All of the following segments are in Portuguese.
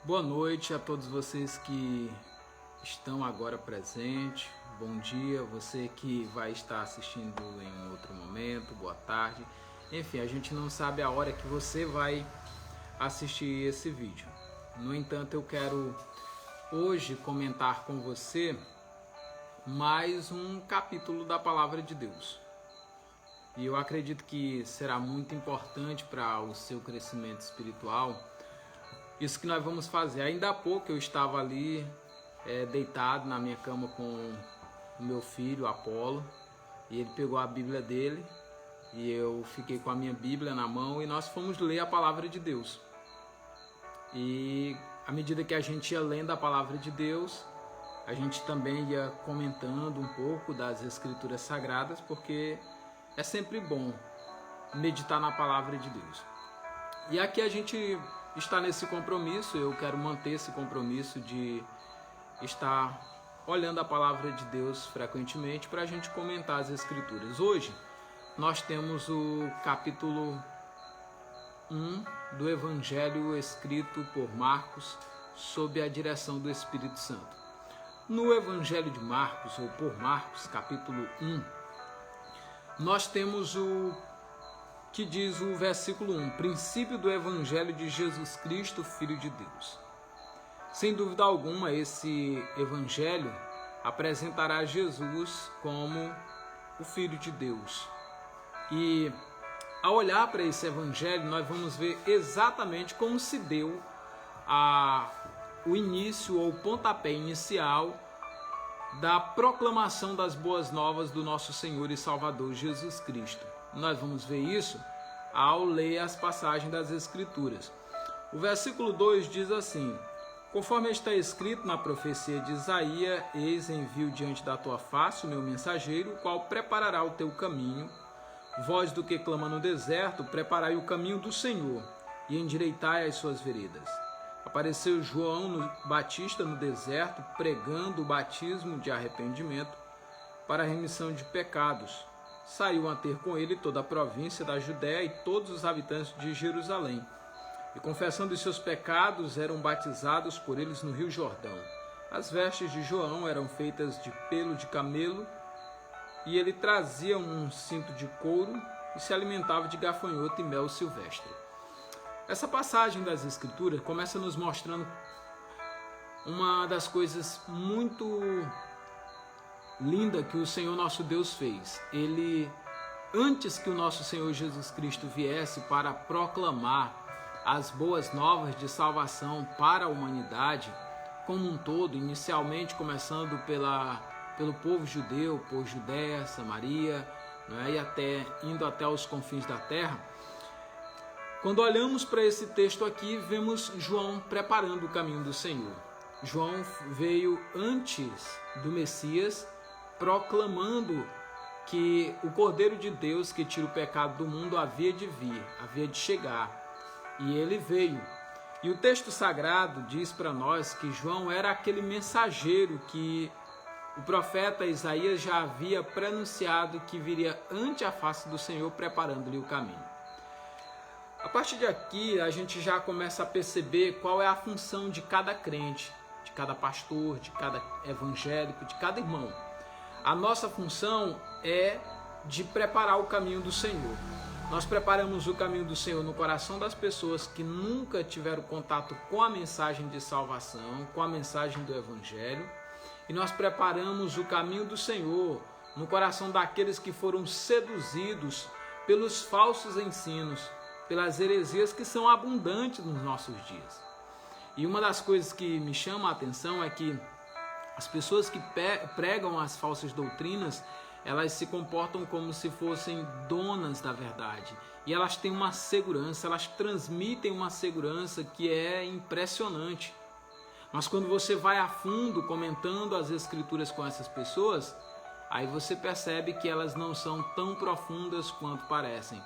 Boa noite a todos vocês que estão agora presentes. Bom dia, você que vai estar assistindo em outro momento. Boa tarde. Enfim, a gente não sabe a hora que você vai assistir esse vídeo. No entanto, eu quero hoje comentar com você mais um capítulo da Palavra de Deus. E eu acredito que será muito importante para o seu crescimento espiritual. Isso que nós vamos fazer. Ainda há pouco eu estava ali deitado na minha cama com o meu filho, Apolo, e ele pegou a Bíblia dele e eu fiquei com a minha Bíblia na mão e nós fomos ler a Palavra de Deus. E à medida que a gente ia lendo a Palavra de Deus, a gente também ia comentando um pouco das Escrituras Sagradas, porque é sempre bom meditar na Palavra de Deus. E aqui a gente está nesse compromisso, eu quero manter esse compromisso de estar olhando a Palavra de Deus frequentemente para a gente comentar as Escrituras. Hoje nós temos o capítulo 1 do Evangelho escrito por Marcos sob a direção do Espírito Santo. No Evangelho de Marcos, ou por Marcos, capítulo 1, nós temos o que diz o versículo 1, princípio do Evangelho de Jesus Cristo, Filho de Deus. Sem dúvida alguma, esse Evangelho apresentará Jesus como o Filho de Deus. E ao olhar para esse Evangelho, nós vamos ver exatamente como se deu o início ou o pontapé inicial da proclamação das boas novas do nosso Senhor e Salvador Jesus Cristo. Nós vamos ver isso ao ler as passagens das Escrituras. O versículo 2 diz assim: conforme está escrito na profecia de Isaías, eis envio diante da tua face o meu mensageiro, o qual preparará o teu caminho. Voz do que clama no deserto, preparai o caminho do Senhor e endireitai as suas veredas. Apareceu João Batista no deserto, pregando o batismo de arrependimento para a remissão de pecados. Saiu a ter com ele toda a província da Judéia e todos os habitantes de Jerusalém. E confessando os seus pecados, eram batizados por eles no rio Jordão. As vestes de João eram feitas de pelo de camelo, e ele trazia um cinto de couro e se alimentava de gafanhoto e mel silvestre. Essa passagem das Escrituras começa nos mostrando uma das coisas muito linda que o Senhor nosso Deus fez. Ele, antes que o nosso Senhor Jesus Cristo viesse para proclamar as boas novas de salvação para a humanidade como um todo, inicialmente começando pelo povo judeu, por Judéia, Samaria, e indo até os confins da terra. Quando olhamos para esse texto aqui, vemos João preparando o caminho do Senhor. João veio antes do Messias, proclamando que o Cordeiro de Deus que tira o pecado do mundo havia de vir, havia de chegar. E ele veio. E o texto sagrado diz para nós que João era aquele mensageiro que o profeta Isaías já havia prenunciado que viria ante a face do Senhor, preparando-lhe o caminho. A partir de aqui, a gente já começa a perceber qual é a função de cada crente, de cada pastor, de cada evangélico, de cada irmão. A nossa função é de preparar o caminho do Senhor. Nós preparamos o caminho do Senhor no coração das pessoas que nunca tiveram contato com a mensagem de salvação, com a mensagem do Evangelho. E nós preparamos o caminho do Senhor no coração daqueles que foram seduzidos pelos falsos ensinos, pelas heresias que são abundantes nos nossos dias. E uma das coisas que me chama a atenção é que as pessoas que pregam as falsas doutrinas, elas se comportam como se fossem donas da verdade. E elas têm uma segurança, elas transmitem uma segurança que é impressionante. Mas quando você vai a fundo comentando as Escrituras com essas pessoas, aí você percebe que elas não são tão profundas quanto parecem,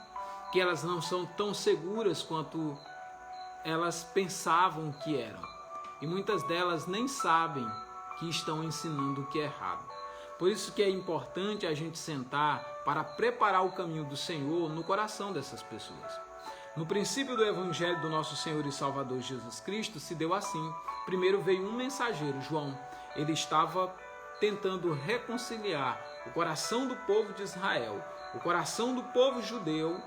que elas não são tão seguras quanto elas pensavam que eram. E muitas delas nem sabem que estão ensinando o que é errado. Por isso que é importante a gente sentar para preparar o caminho do Senhor no coração dessas pessoas. No princípio do Evangelho do nosso Senhor e Salvador Jesus Cristo se deu assim. Primeiro veio um mensageiro, João. Ele estava tentando reconciliar o coração do povo de Israel, o coração do povo judeu,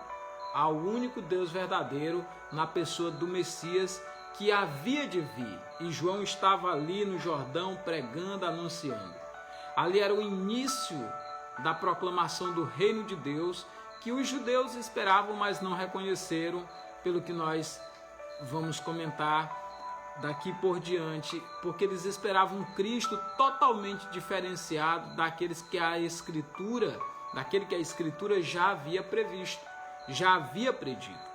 ao único Deus verdadeiro na pessoa do Messias que havia de vir. E João estava ali no Jordão pregando, anunciando. Ali era o início da proclamação do reino de Deus, que os judeus esperavam, mas não reconheceram, pelo que nós vamos comentar daqui por diante, porque eles esperavam um Cristo totalmente diferenciado daquele que a Escritura já havia previsto, já havia predito.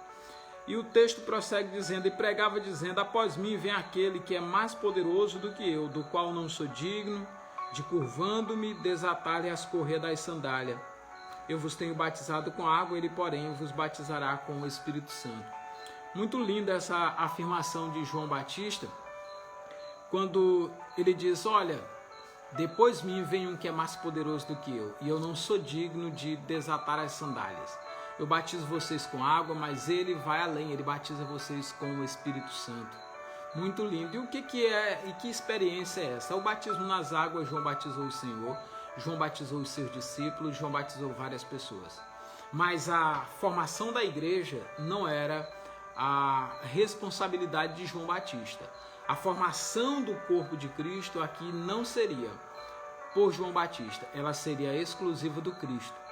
E o texto prossegue dizendo: e pregava dizendo: após mim vem aquele que é mais poderoso do que eu, do qual não sou digno de, curvando-me, desatar-lhe as correias das sandálias. Eu vos tenho batizado com água, ele, porém, vos batizará com o Espírito Santo. Muito linda essa afirmação de João Batista, quando ele diz: olha, depois de mim vem um que é mais poderoso do que eu, e eu não sou digno de desatar as sandálias. Eu batizo vocês com água, mas ele vai além, ele batiza vocês com o Espírito Santo. Muito lindo. E o que é, e que experiência é essa? O batismo nas águas, João batizou o Senhor, João batizou os seus discípulos, João batizou várias pessoas. Mas a formação da igreja não era a responsabilidade de João Batista. A formação do corpo de Cristo aqui não seria por João Batista, ela seria exclusiva do Cristo.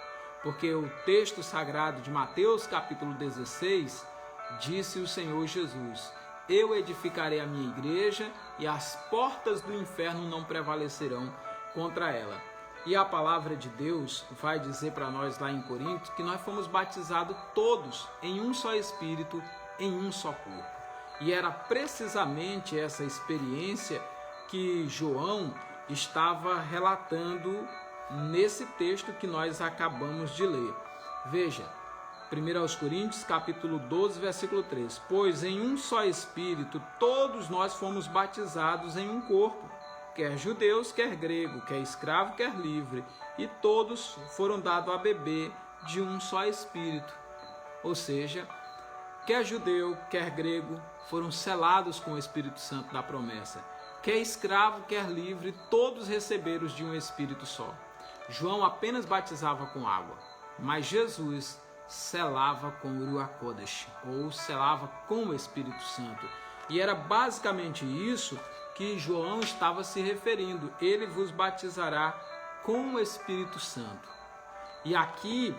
Porque o texto sagrado de Mateus capítulo 16, disse o Senhor Jesus: eu edificarei a minha igreja e as portas do inferno não prevalecerão contra ela. E a palavra de Deus vai dizer para nós lá em Coríntios que nós fomos batizados todos em um só Espírito, em um só corpo. E era precisamente essa experiência que João estava relatando nesse texto que nós acabamos de ler. Veja, 1 Coríntios capítulo 12, versículo 3. Pois em um só Espírito todos nós fomos batizados em um corpo, quer judeus, quer grego, quer escravo, quer livre, e todos foram dados a beber de um só Espírito. Ou seja, quer judeu, quer grego, foram selados com o Espírito Santo da promessa. Quer escravo, quer livre, todos receberam de um Espírito só. João apenas batizava com água, mas Jesus selava com o Ruach Kodesh, ou selava com o Espírito Santo. E era basicamente isso que João estava se referindo: ele vos batizará com o Espírito Santo. E aqui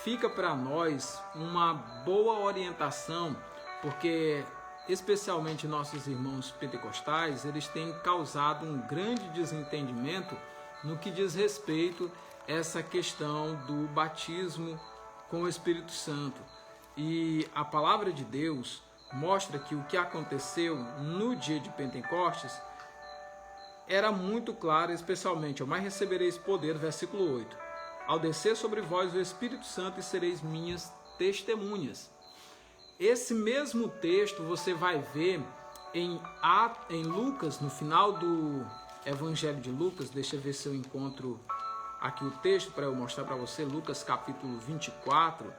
fica para nós uma boa orientação, porque especialmente nossos irmãos pentecostais, eles têm causado um grande desentendimento no que diz respeito a essa questão do batismo com o Espírito Santo. E a palavra de Deus mostra que o que aconteceu no dia de Pentecostes era muito claro, especialmente: mas recebereis poder, versículo 8, ao descer sobre vós o Espírito Santo, e sereis minhas testemunhas. Esse mesmo texto você vai ver em Lucas, no final do Evangelho de Lucas. Deixa eu ver se eu encontro aqui o texto para eu mostrar para você. Lucas capítulo 24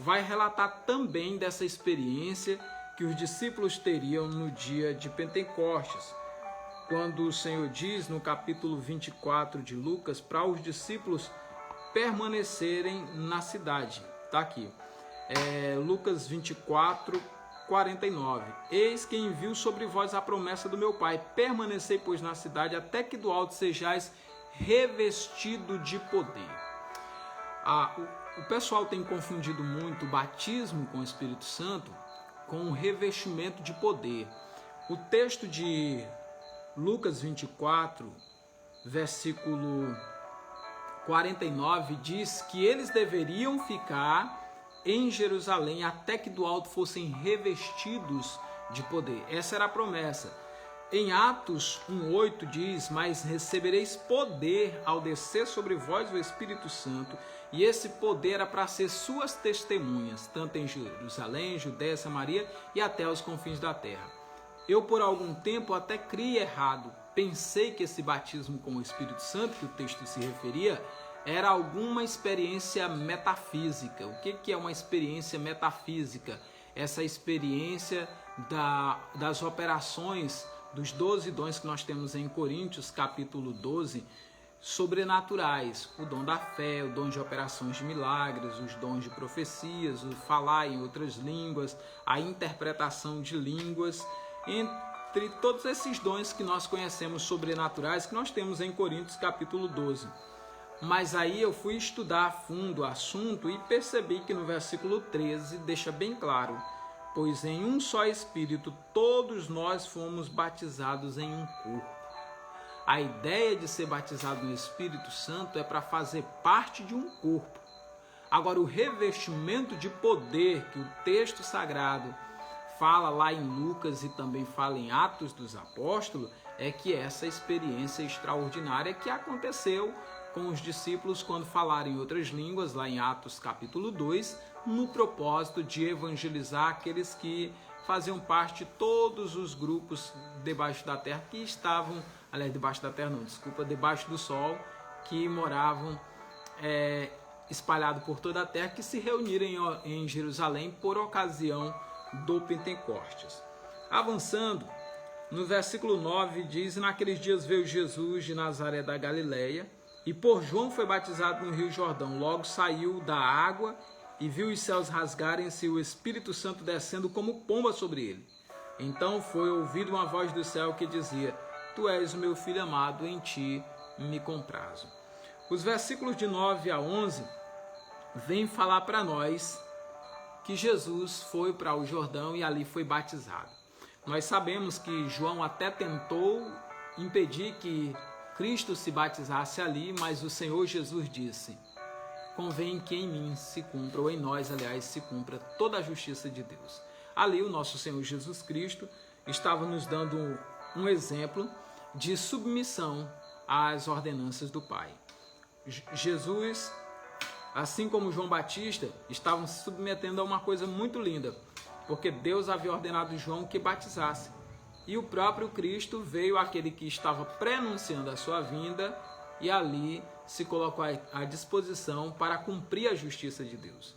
vai relatar também dessa experiência que os discípulos teriam no dia de Pentecostes, quando o Senhor diz no capítulo 24 de Lucas para os discípulos permanecerem na cidade. Está aqui, Lucas 24, 49. Eis que envio sobre vós a promessa do meu Pai, permanecei pois na cidade, até que do alto sejais revestido de poder. O pessoal tem confundido muito o batismo com o Espírito Santo com o revestimento de poder. O texto de Lucas 24, versículo 49, diz que eles deveriam ficar em Jerusalém até que do alto fossem revestidos de poder. Essa era a promessa. Em Atos 1,8 diz: mas recebereis poder ao descer sobre vós o Espírito Santo, e esse poder era para ser suas testemunhas, tanto em Jerusalém, Judéia, Samaria e até os confins da terra. Eu por algum tempo até criei errado, pensei que esse batismo com o Espírito Santo, que o texto se referia, era alguma experiência metafísica. O que é uma experiência metafísica? essa experiência das operações dos 12 dons que nós temos em Coríntios, capítulo 12, sobrenaturais, o dom da fé, o dom de operações de milagres, os dons de profecias, o falar em outras línguas, a interpretação de línguas, entre todos esses dons que nós conhecemos sobrenaturais, que nós temos em Coríntios capítulo 12. Mas aí eu fui estudar a fundo o assunto e percebi que no versículo 13 deixa bem claro: pois em um só Espírito todos nós fomos batizados em um corpo. A ideia de ser batizado no Espírito Santo é para fazer parte de um corpo. Agora, o revestimento de poder que o texto sagrado fala lá em Lucas e também fala em Atos dos Apóstolos é que essa experiência extraordinária que aconteceu com os discípulos quando falaram em outras línguas, lá em Atos capítulo 2, no propósito de evangelizar aqueles que faziam parte de todos os grupos debaixo da terra que estavam, aliás, debaixo da terra não, desculpa, debaixo do sol, que moravam espalhados por toda a terra, que se reuniram em Jerusalém por ocasião do Pentecostes. Avançando, no versículo 9 diz: naqueles dias veio Jesus de Nazaré da Galileia, e por João foi batizado no Rio Jordão. Logo saiu da água e viu os céus rasgarem-se e o Espírito Santo descendo como pomba sobre ele. Então foi ouvida uma voz do céu que dizia: Tu és o meu filho amado, em ti me comprazo. Os versículos de 9 a 11 vêm falar para nós que Jesus foi para o Jordão e ali foi batizado. Nós sabemos que João até tentou impedir que Cristo se batizasse ali, mas o Senhor Jesus disse: convém que em mim se cumpra, ou em nós, aliás, se cumpra toda a justiça de Deus. Ali o nosso Senhor Jesus Cristo estava nos dando um exemplo de submissão às ordenanças do Pai. Jesus, assim como João Batista, estavam se submetendo a uma coisa muito linda, porque Deus havia ordenado João que batizasse. E o próprio Cristo veio, aquele que estava prenunciando a sua vinda, e ali se colocou à disposição para cumprir a justiça de Deus.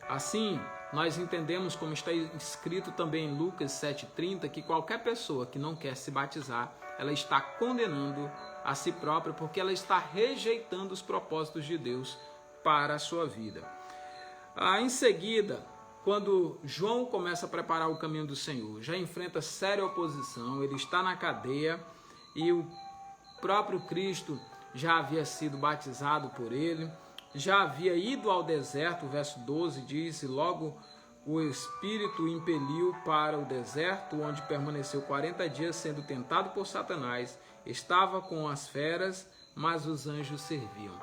Assim, nós entendemos, como está escrito também em Lucas 7,30, que qualquer pessoa que não quer se batizar, ela está condenando a si própria, porque ela está rejeitando os propósitos de Deus para a sua vida. Em seguida, quando João começa a preparar o caminho do Senhor, já enfrenta séria oposição, ele está na cadeia e o próprio Cristo já havia sido batizado por ele, já havia ido ao deserto, o verso 12 diz: e logo o Espírito o impeliu para o deserto, onde permaneceu 40 dias sendo tentado por Satanás, estava com as feras, mas os anjos serviam.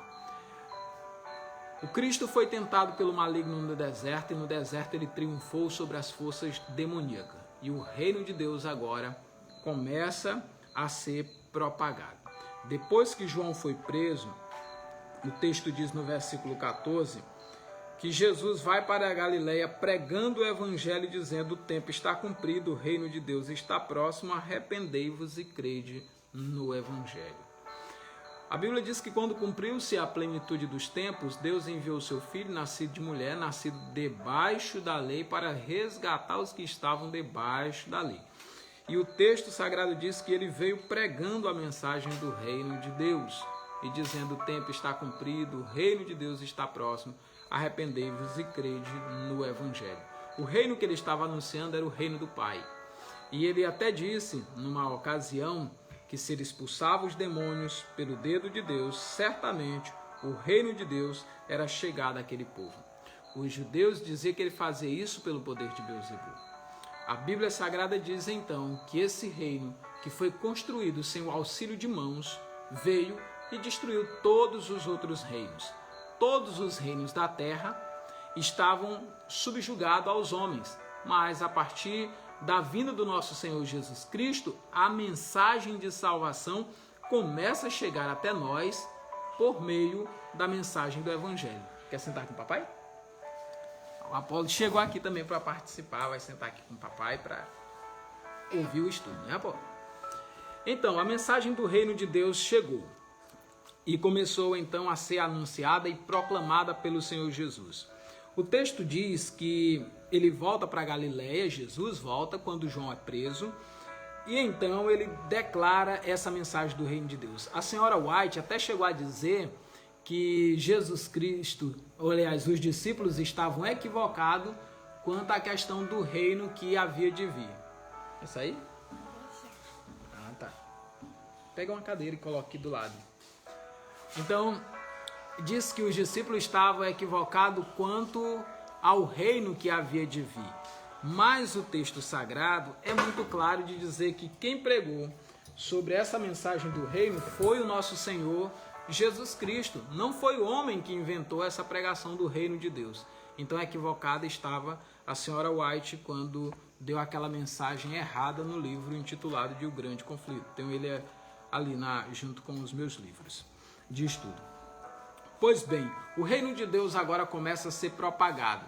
O Cristo foi tentado pelo maligno no deserto, e no deserto ele triunfou sobre as forças demoníacas. E o reino de Deus agora começa a ser propagado. Depois que João foi preso, o texto diz no versículo 14, que Jesus vai para a Galileia pregando o evangelho, dizendo: o tempo está cumprido, o reino de Deus está próximo, arrependei-vos e crede no evangelho. A Bíblia diz que quando cumpriu-se a plenitude dos tempos, Deus enviou seu Filho, nascido de mulher, nascido debaixo da lei, para resgatar os que estavam debaixo da lei. E o texto sagrado diz que ele veio pregando a mensagem do reino de Deus e dizendo: o tempo está cumprido, o reino de Deus está próximo, arrependei-vos e crede no evangelho. O reino que ele estava anunciando era o reino do Pai. E ele até disse, numa ocasião, que se ele expulsava os demônios pelo dedo de Deus, certamente o reino de Deus era chegado àquele povo. Os judeus diziam que ele fazia isso pelo poder de Beelzebul. A Bíblia Sagrada diz então que esse reino, que foi construído sem o auxílio de mãos, veio e destruiu todos os outros reinos. Todos os reinos da terra estavam subjugados aos homens, mas a partir da vinda do nosso Senhor Jesus Cristo, a mensagem de salvação começa a chegar até nós por meio da mensagem do Evangelho. Quer sentar com o papai? O Apolo chegou aqui também para participar, vai sentar aqui com o papai para ouvir o estudo, né, Apolo? Então, a mensagem do reino de Deus chegou e começou então a ser anunciada e proclamada pelo Senhor Jesus. O texto diz que ele volta para Galileia, Jesus volta quando João é preso, e então ele declara essa mensagem do reino de Deus. A senhora White até chegou a dizer que Jesus Cristo, ou aliás, os discípulos estavam equivocados quanto à questão do reino que havia de vir. Isso aí? Ah, tá. Pega uma cadeira e coloca aqui do lado. Então, diz que os discípulos estavam equivocados quanto ao reino que havia de vir. Mas o texto sagrado é muito claro de dizer que quem pregou sobre essa mensagem do reino foi o nosso Senhor Jesus Cristo. Não foi o homem que inventou essa pregação do reino de Deus. Então equivocada estava a senhora White quando deu aquela mensagem errada no livro intitulado de O Grande Conflito. Tenho ele ali junto com os meus livros de estudo. Pois bem, o reino de Deus agora começa a ser propagado.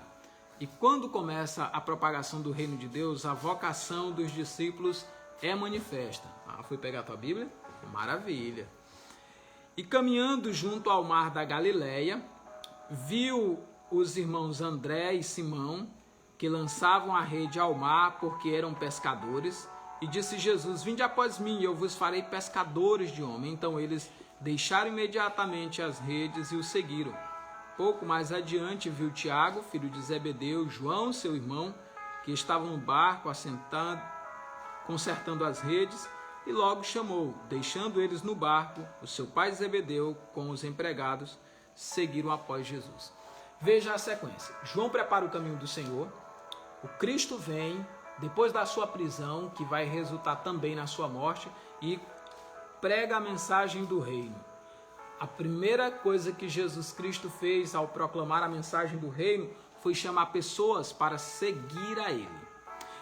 E quando começa a propagação do reino de Deus, a vocação dos discípulos é manifesta. Ah, fui pegar a tua Bíblia? Maravilha. E caminhando junto ao mar da Galileia, viu os irmãos André e Simão, que lançavam a rede ao mar porque eram pescadores, e disse Jesus: vinde após mim, e eu vos farei pescadores de homens. Então eles deixaram imediatamente as redes e o seguiram. Pouco mais adiante viu Tiago, filho de Zebedeu, João, seu irmão, que estavam no barco assentado, consertando as redes, e logo chamou. Deixando eles no barco, o seu pai Zebedeu, com os empregados, seguiram após Jesus. Veja a sequência. João prepara o caminho do Senhor, o Cristo vem, depois da sua prisão, que vai resultar também na sua morte, e prega a mensagem do reino. A primeira coisa que Jesus Cristo fez ao proclamar a mensagem do reino foi chamar pessoas para seguir a ele.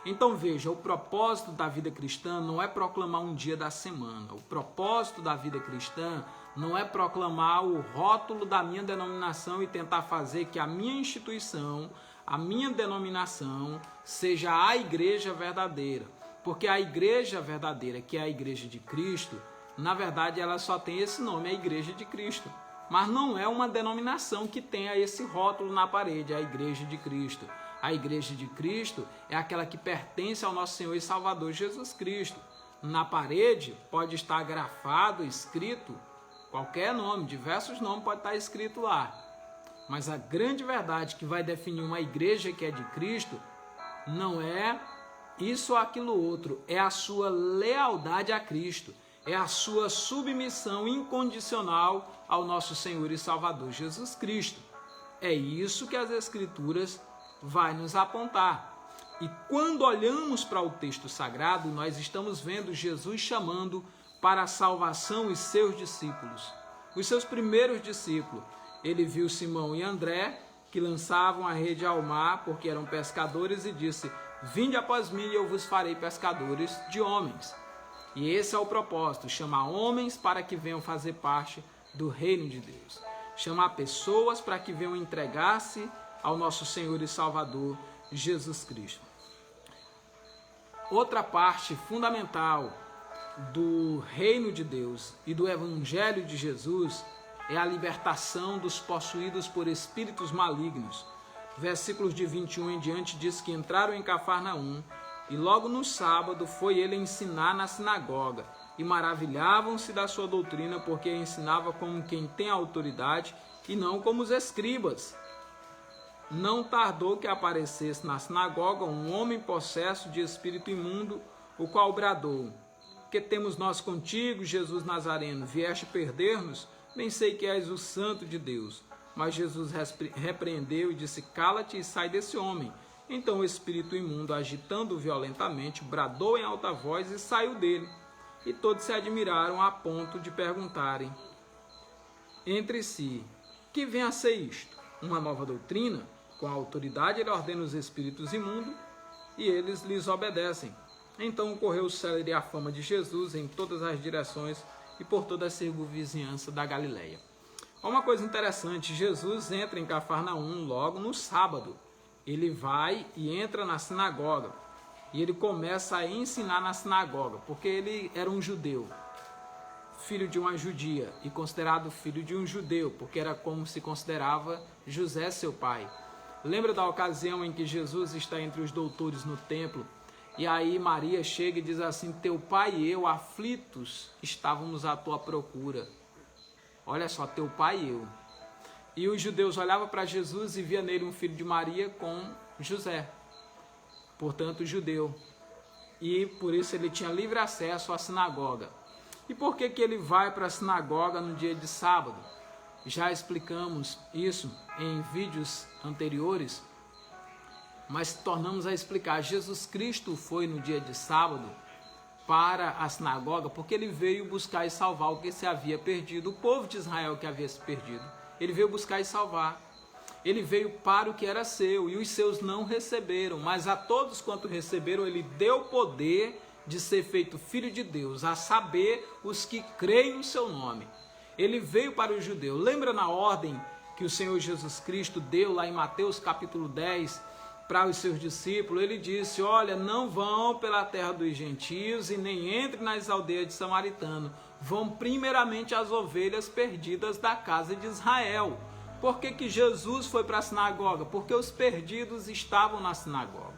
Então veja, o propósito da vida cristã não é proclamar um dia da semana. O propósito da vida cristã não é proclamar o rótulo da minha denominação e tentar fazer que a minha instituição, a minha denominação, seja a igreja verdadeira. Porque a igreja verdadeira, que é a igreja de Cristo, na verdade ela só tem esse nome, a Igreja de Cristo. Mas não é uma denominação que tenha esse rótulo na parede, a Igreja de Cristo. A Igreja de Cristo é aquela que pertence ao nosso Senhor e Salvador Jesus Cristo. Na parede pode estar grafado, escrito, qualquer nome, diversos nomes pode estar escrito lá. Mas a grande verdade que vai definir uma igreja que é de Cristo não é isso ou aquilo outro, é a sua lealdade a Cristo. É a sua submissão incondicional ao nosso Senhor e Salvador Jesus Cristo. É isso que as Escrituras vai nos apontar. E quando olhamos para o texto sagrado, nós estamos vendo Jesus chamando para a salvação os seus discípulos. Os seus primeiros discípulos. Ele viu Simão e André, que lançavam a rede ao mar porque eram pescadores, e disse: vinde após mim e eu vos farei pescadores de homens. E esse é o propósito, chamar homens para que venham fazer parte do reino de Deus. Chamar pessoas para que venham entregar-se ao nosso Senhor e Salvador, Jesus Cristo. Outra parte fundamental do reino de Deus e do evangelho de Jesus é a libertação dos possuídos por espíritos malignos. Versículos de 21 em diante diz que entraram em Cafarnaum, e logo no sábado foi ele ensinar na sinagoga, e maravilhavam-se da sua doutrina, porque ensinava como quem tem autoridade, e não como os escribas. Não tardou que aparecesse na sinagoga um homem possesso de espírito imundo, o qual bradou: que temos nós contigo, Jesus Nazareno? Vieste perder-nos? Bem sei que és o santo de Deus. Mas Jesus repreendeu e disse: cala-te e sai desse homem. Então o espírito imundo, agitando-o violentamente, bradou em alta voz e saiu dele. E todos se admiraram a ponto de perguntarem entre si: que vem a ser isto? Uma nova doutrina? Com a autoridade ele ordena os espíritos imundos e eles lhes obedecem. Então correu célere a fama de Jesus em todas as direções e por toda a circunvizinhança da Galileia. Uma coisa interessante, Jesus entra em Cafarnaum logo no sábado. Ele vai e entra na sinagoga. E ele começa a ensinar na sinagoga, porque ele era um judeu, filho de uma judia, e considerado filho de um judeu, porque era como se considerava José, seu pai. Lembra da ocasião em que Jesus está entre os doutores no templo? E aí Maria chega e diz assim: teu pai e eu, aflitos, estávamos à tua procura. Olha só, teu pai e eu. E os judeus olhavam para Jesus e via nele um filho de Maria com José, portanto judeu. E por isso ele tinha livre acesso à sinagoga. E por que ele vai para a sinagoga no dia de sábado? Já explicamos isso em vídeos anteriores, mas tornamos a explicar. Jesus Cristo foi no dia de sábado para a sinagoga porque ele veio buscar e salvar o que se havia perdido, o povo de Israel que havia se perdido. Ele veio buscar e salvar. Ele veio para o que era seu e os seus não receberam, mas a todos quanto receberam ele deu poder de ser feito filho de Deus, a saber, os que creem no seu nome. Ele veio para o judeu. Lembra na ordem que o Senhor Jesus Cristo deu lá em Mateus capítulo 10 para os seus discípulos? Ele disse: olha, não vão pela terra dos gentios e nem entrem nas aldeias de samaritano. Vão primeiramente às ovelhas perdidas da casa de Israel. Por que Jesus foi para a sinagoga? Porque os perdidos estavam na sinagoga.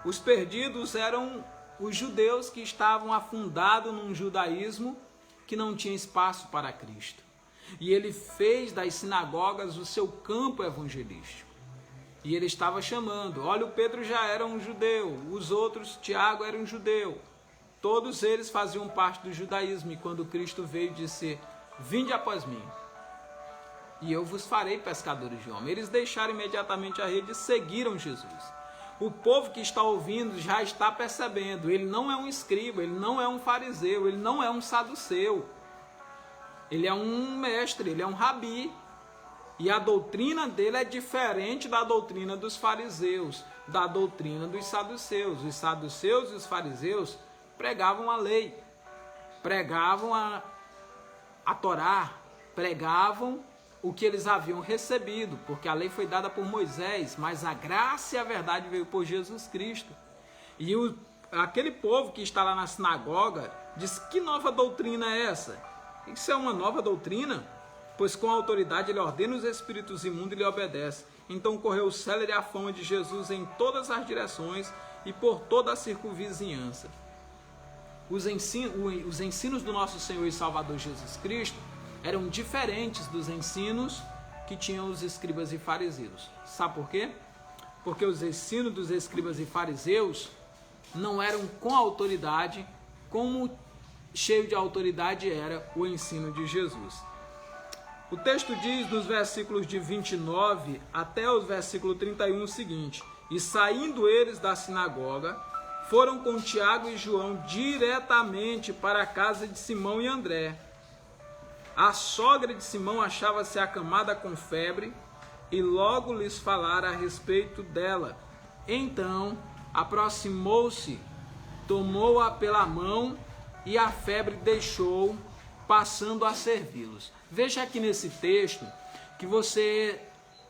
Os perdidos eram os judeus que estavam afundados num judaísmo que não tinha espaço para Cristo. E ele fez das sinagogas o seu campo evangelístico. E ele estava chamando. Olha, o Pedro já era um judeu, os outros, Tiago era um judeu. Todos eles faziam parte do judaísmo. E quando Cristo veio, disse: vinde após mim, e eu vos farei pescadores de homens. Eles deixaram imediatamente a rede e seguiram Jesus. O povo que está ouvindo já está percebendo. Ele não é um escriba, ele não é um fariseu, ele não é um saduceu. Ele é um mestre, ele é um rabi. E a doutrina dele é diferente da doutrina dos fariseus, da doutrina dos saduceus. Os saduceus e os fariseus pregavam a lei, pregavam a Torá, pregavam o que eles haviam recebido, porque a lei foi dada por Moisés, mas a graça e a verdade veio por Jesus Cristo. E aquele povo que está lá na sinagoga diz: que nova doutrina é essa? Isso é uma nova doutrina? Pois com autoridade ele ordena os espíritos imundos e lhe obedece. Então correu célere a fama de Jesus em todas as direções e por toda a circunvizinhança. Os ensinos do nosso Senhor e Salvador Jesus Cristo eram diferentes dos ensinos que tinham os escribas e fariseus. Sabe por quê? Porque os ensinos dos escribas e fariseus não eram com autoridade, como cheio de autoridade era o ensino de Jesus. O texto diz nos versículos de 29 até o versículo 31 o seguinte: e saindo eles da sinagoga, foram com Tiago e João diretamente para a casa de Simão e André. A sogra de Simão achava-se acamada com febre e logo lhes falara a respeito dela. Então aproximou-se, tomou-a pela mão e a febre deixou, passando a servi-los. Veja aqui nesse texto que você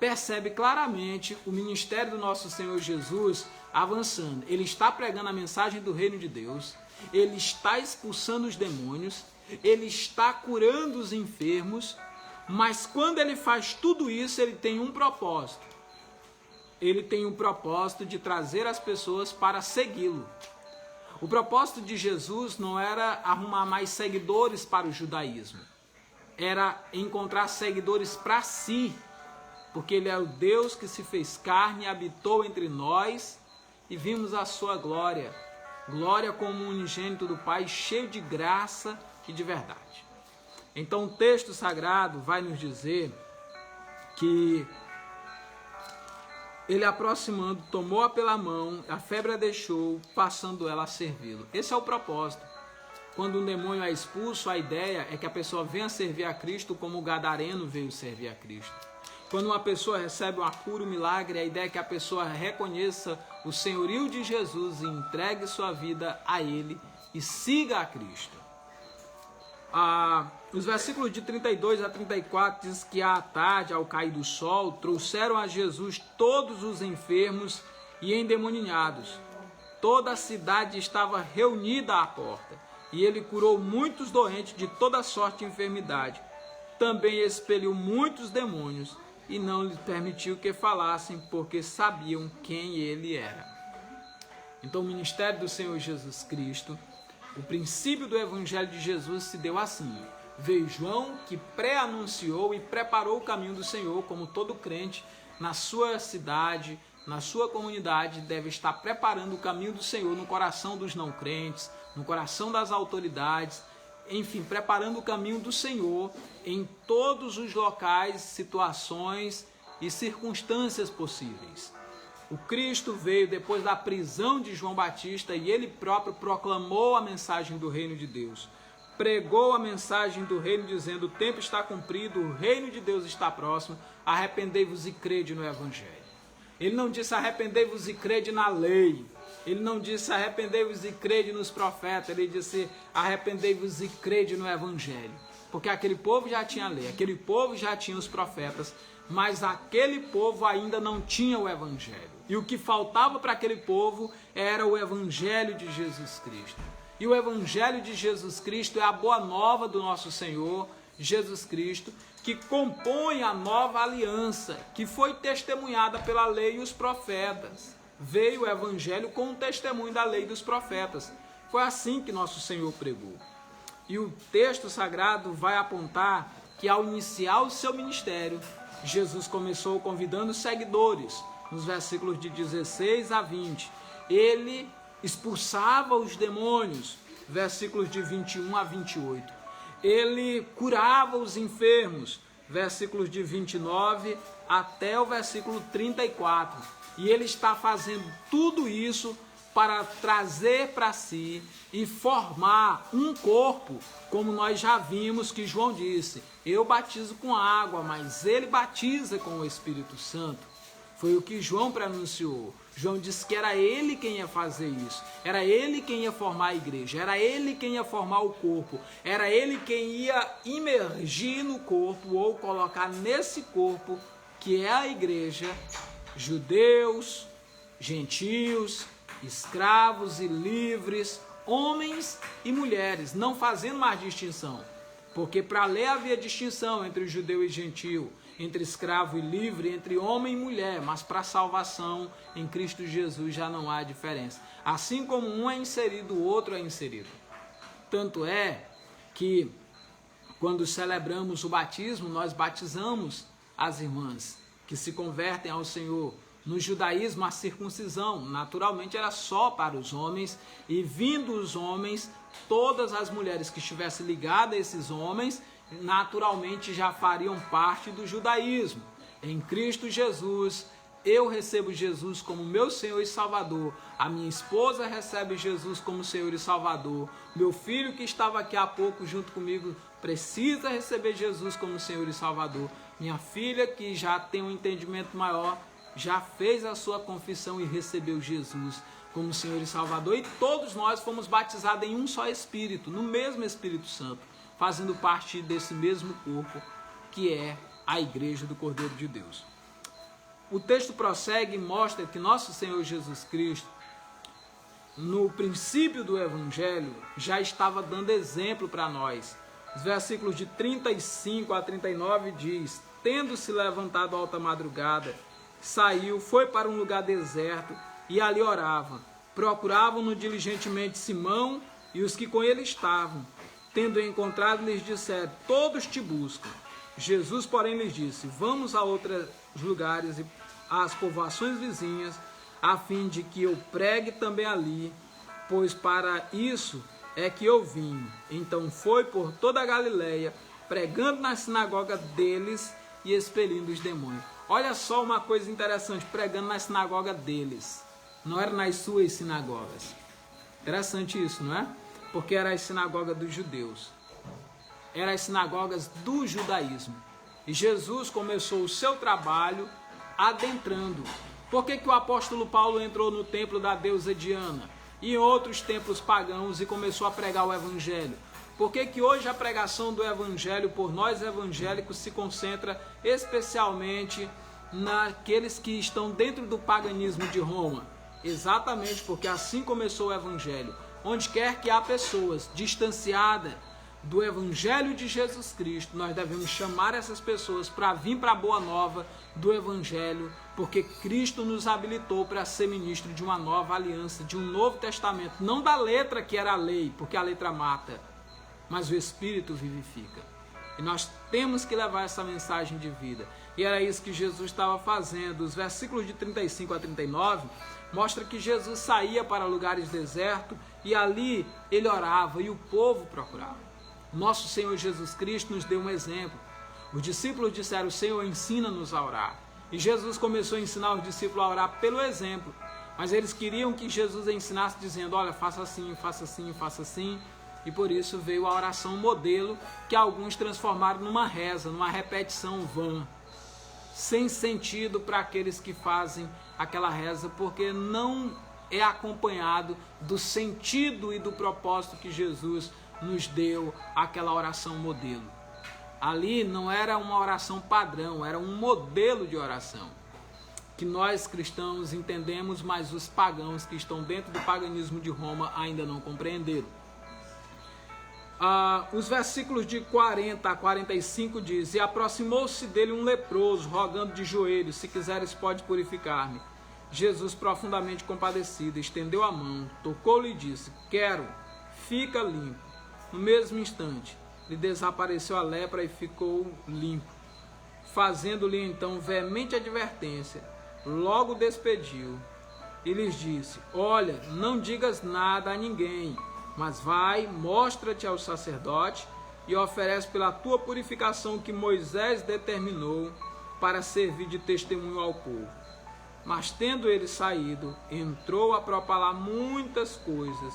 percebe claramente o ministério do nosso Senhor Jesus avançando. Ele está pregando a mensagem do reino de Deus, ele está expulsando os demônios, ele está curando os enfermos, mas quando ele faz tudo isso, ele tem um propósito. Ele tem um propósito de trazer as pessoas para segui-lo. O propósito de Jesus não era arrumar mais seguidores para o judaísmo, era encontrar seguidores para si, porque ele é o Deus que se fez carne e habitou entre nós e vimos a sua glória, glória como unigênito do Pai, cheio de graça e de verdade. Então o texto sagrado vai nos dizer que ele aproximando, tomou-a pela mão, a febre a deixou, passando ela a servi-lo. Esse é o propósito. Quando um demônio é expulso, a ideia é que a pessoa venha servir a Cristo como o gadareno veio servir a Cristo. Quando uma pessoa recebe uma cura, um milagre, a ideia é que a pessoa reconheça o senhorio de Jesus e entregue sua vida a Ele e siga a Cristo. Os versículos de 32 a 34 diz que à tarde, ao cair do sol, trouxeram a Jesus todos os enfermos e endemoniados. Toda a cidade estava reunida à porta, e ele curou muitos doentes de toda sorte de enfermidade. Também expeliu muitos demônios, e não lhe permitiu que falassem, porque sabiam quem ele era. Então o ministério do Senhor Jesus Cristo, o princípio do Evangelho de Jesus se deu assim. Veio João, que pré-anunciou e preparou o caminho do Senhor, como todo crente na sua cidade, na sua comunidade, deve estar preparando o caminho do Senhor no coração dos não crentes, no coração das autoridades, enfim, preparando o caminho do Senhor em todos os locais, situações e circunstâncias possíveis. O Cristo veio depois da prisão de João Batista e ele próprio proclamou a mensagem do reino de Deus. Pregou a mensagem do reino dizendo: o tempo está cumprido, o reino de Deus está próximo, arrependei-vos e crede no Evangelho. Ele não disse arrependei-vos e crede na lei. Ele não disse arrependei-vos e crede nos profetas. Ele disse arrependei-vos e crede no Evangelho. Porque aquele povo já tinha a lei, aquele povo já tinha os profetas, mas aquele povo ainda não tinha o Evangelho. E o que faltava para aquele povo era o Evangelho de Jesus Cristo. E o Evangelho de Jesus Cristo é a boa nova do nosso Senhor Jesus Cristo, que compõe a nova aliança, que foi testemunhada pela lei e os profetas. Veio o Evangelho com um testemunho da lei e dos profetas. Foi assim que nosso Senhor pregou. E o texto sagrado vai apontar que ao iniciar o seu ministério, Jesus começou convidando os seguidores, nos versículos de 16 a 20. Ele expulsava os demônios, versículos de 21 a 28. Ele curava os enfermos, versículos de 29 até o versículo 34. E ele está fazendo tudo isso para trazer para si e formar um corpo, como nós já vimos que João disse: eu batizo com água, mas ele batiza com o Espírito Santo. Foi o que João pronunciou. João disse que era ele quem ia fazer isso, era ele quem ia formar a igreja, era ele quem ia formar o corpo, era ele quem ia imergir no corpo ou colocar nesse corpo, que é a igreja, judeus, gentios, escravos e livres, homens e mulheres, não fazendo mais distinção, porque para a lei havia distinção entre judeu e gentil, entre escravo e livre, entre homem e mulher, mas para a salvação em Cristo Jesus já não há diferença. Assim como um é inserido, o outro é inserido. Tanto é que quando celebramos o batismo, nós batizamos as irmãs que se convertem ao Senhor. No judaísmo, a circuncisão naturalmente era só para os homens, e vindo os homens, todas as mulheres que estivessem ligadas a esses homens naturalmente já fariam parte do judaísmo. Em Cristo Jesus, eu recebo Jesus como meu Senhor e Salvador, a minha esposa recebe Jesus como Senhor e Salvador, meu filho que estava aqui há pouco junto comigo precisa receber Jesus como Senhor e Salvador, minha filha que já tem um entendimento maior, já fez a sua confissão e recebeu Jesus como Senhor e Salvador, e todos nós fomos batizados em um só Espírito, no mesmo Espírito Santo, fazendo parte desse mesmo corpo que é a Igreja do Cordeiro de Deus. O texto prossegue e mostra que nosso Senhor Jesus Cristo, no princípio do Evangelho, já estava dando exemplo para nós. Os versículos de 35 a 39 diz: tendo-se levantado alta madrugada, saiu, foi para um lugar deserto e ali orava. Procuravam-no diligentemente Simão e os que com ele estavam. Tendo encontrado, lhes disseram: todos te buscam. Jesus, porém, lhes disse: vamos a outros lugares e às povoações vizinhas, a fim de que eu pregue também ali, pois para isso é que eu vim. Então foi por toda a Galileia, pregando na sinagoga deles e expelindo os demônios. Olha só uma coisa interessante, pregando na sinagoga deles. Não era nas suas sinagogas. Interessante isso, não é? Porque era a sinagoga dos judeus, eram as sinagogas do judaísmo. E Jesus começou o seu trabalho adentrando. Por que que o apóstolo Paulo entrou no templo da deusa Diana e em outros templos pagãos e começou a pregar o evangelho? Por que que hoje a pregação do evangelho por nós evangélicos se concentra especialmente naqueles que estão dentro do paganismo de Roma? Exatamente porque assim começou o evangelho. Onde quer que há pessoas distanciadas do Evangelho de Jesus Cristo, nós devemos chamar essas pessoas para vir para a boa nova do Evangelho, porque Cristo nos habilitou para ser ministro de uma nova aliança, de um novo testamento, não da letra que era a lei, porque a letra mata, mas o Espírito vivifica. E nós temos que levar essa mensagem de vida. E era isso que Jesus estava fazendo. Os versículos de 35 a 39 mostram que Jesus saía para lugares desertos e ali ele orava e o povo procurava. Nosso Senhor Jesus Cristo nos deu um exemplo. Os discípulos disseram: Senhor, ensina-nos a orar. E Jesus começou a ensinar os discípulos a orar pelo exemplo. Mas eles queriam que Jesus ensinasse dizendo: olha, faça assim, faça assim, faça assim. E por isso veio a oração modelo, que alguns transformaram numa reza, numa repetição vã, sem sentido para aqueles que fazem aquela reza, porque não é acompanhado do sentido e do propósito que Jesus nos deu aquela oração modelo. Ali não era uma oração padrão, era um modelo de oração, que nós cristãos entendemos, mas os pagãos que estão dentro do paganismo de Roma ainda não compreenderam. Os versículos de 40 a 45 diz: E aproximou-se dele um leproso, rogando de joelhos: Se quiseres, pode purificar-me. Jesus, profundamente compadecido, estendeu a mão, tocou-lhe e disse: Quero, fica limpo. No mesmo instante, lhe desapareceu a lepra e ficou limpo. Fazendo-lhe então veemente advertência, logo despediu e lhes disse: Olha, não digas nada a ninguém, mas vai, mostra-te ao sacerdote e oferece pela tua purificação que Moisés determinou para servir de testemunho ao povo. Mas tendo ele saído, entrou a propalar muitas coisas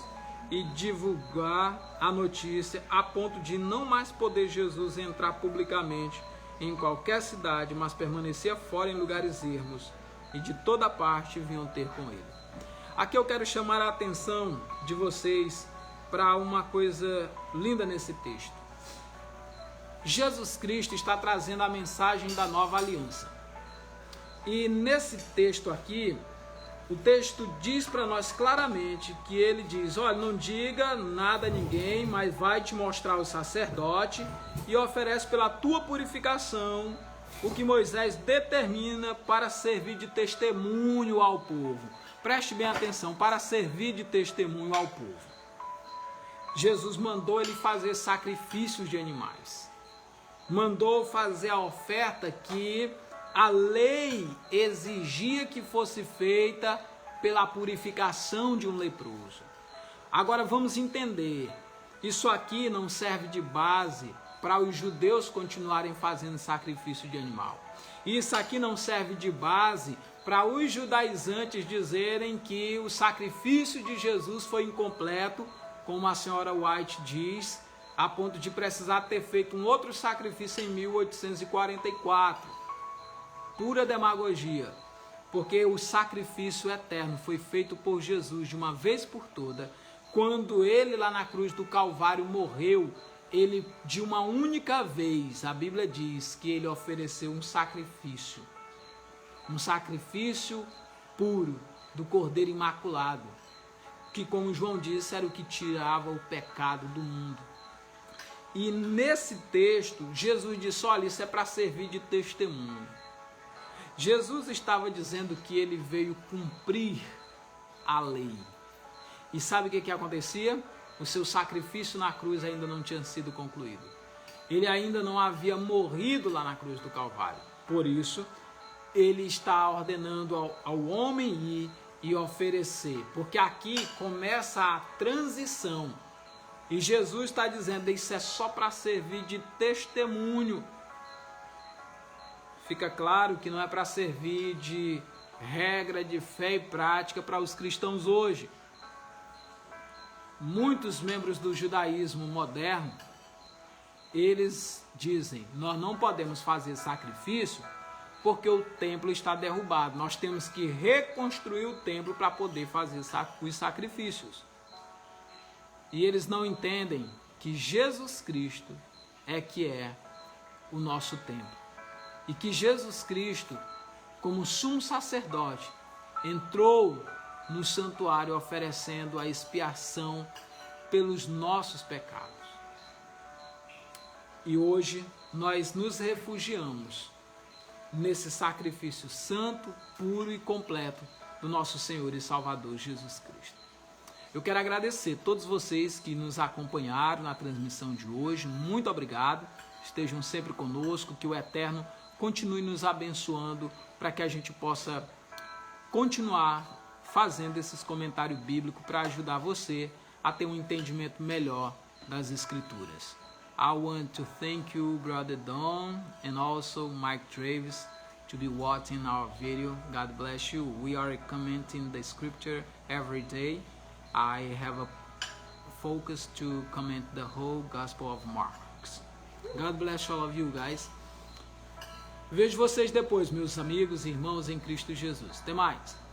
e divulgar a notícia, a ponto de não mais poder Jesus entrar publicamente em qualquer cidade, mas permanecia fora em lugares ermos, e de toda parte vinham ter com ele. Aqui eu quero chamar a atenção de vocês para uma coisa linda nesse texto. Jesus Cristo está trazendo a mensagem da nova aliança. E nesse texto aqui, o texto diz para nós claramente que ele diz: olha, não diga nada a ninguém, mas vai te mostrar o sacerdote e oferece pela tua purificação o que Moisés determina para servir de testemunho ao povo. Preste bem atenção, para servir de testemunho ao povo. Jesus mandou ele fazer sacrifícios de animais. Mandou fazer a oferta que a lei exigia que fosse feita pela purificação de um leproso. Agora vamos entender, isso aqui não serve de base para os judeus continuarem fazendo sacrifício de animal. Isso aqui não serve de base para os judaizantes dizerem que o sacrifício de Jesus foi incompleto, como a senhora White diz, a ponto de precisar ter feito um outro sacrifício em 1844. Pura demagogia, porque o sacrifício eterno foi feito por Jesus de uma vez por toda. Quando ele lá na cruz do Calvário morreu, ele de uma única vez, a Bíblia diz que ele ofereceu um sacrifício puro do Cordeiro Imaculado, que, como João disse, era o que tirava o pecado do mundo. E nesse texto, Jesus disse: olha, isso é para servir de testemunho. Jesus estava dizendo que ele veio cumprir a lei. E sabe o que acontecia? O seu sacrifício na cruz ainda não tinha sido concluído. Ele ainda não havia morrido lá na cruz do Calvário. Por isso, ele está ordenando ao homem ir e oferecer. Porque aqui começa a transição. E Jesus está dizendo: isso é só para servir de testemunho. Fica claro que não é para servir de regra de fé e prática para os cristãos hoje. Muitos membros do judaísmo moderno, eles dizem: nós não podemos fazer sacrifício porque o templo está derrubado. Nós temos que reconstruir o templo para poder fazer os sacrifícios. E eles não entendem que Jesus Cristo é que é o nosso templo. E que Jesus Cristo, como sumo sacerdote, entrou no santuário oferecendo a expiação pelos nossos pecados. E hoje nós nos refugiamos nesse sacrifício santo, puro e completo do nosso Senhor e Salvador Jesus Cristo. Eu quero agradecer a todos vocês que nos acompanharam na transmissão de hoje. Muito obrigado. Estejam sempre conosco, que o Eterno continue nos abençoando para que a gente possa continuar fazendo esses comentários bíblicos para ajudar você a ter um entendimento melhor das Escrituras. I want to thank you, Brother Don, and also Mike Travis, to be watching our video. God bless you. We are commenting the scripture every day. I have a focus to comment the whole Gospel of Mark. God bless all of you guys. Vejo vocês depois, meus amigos e irmãos em Cristo Jesus. Até mais.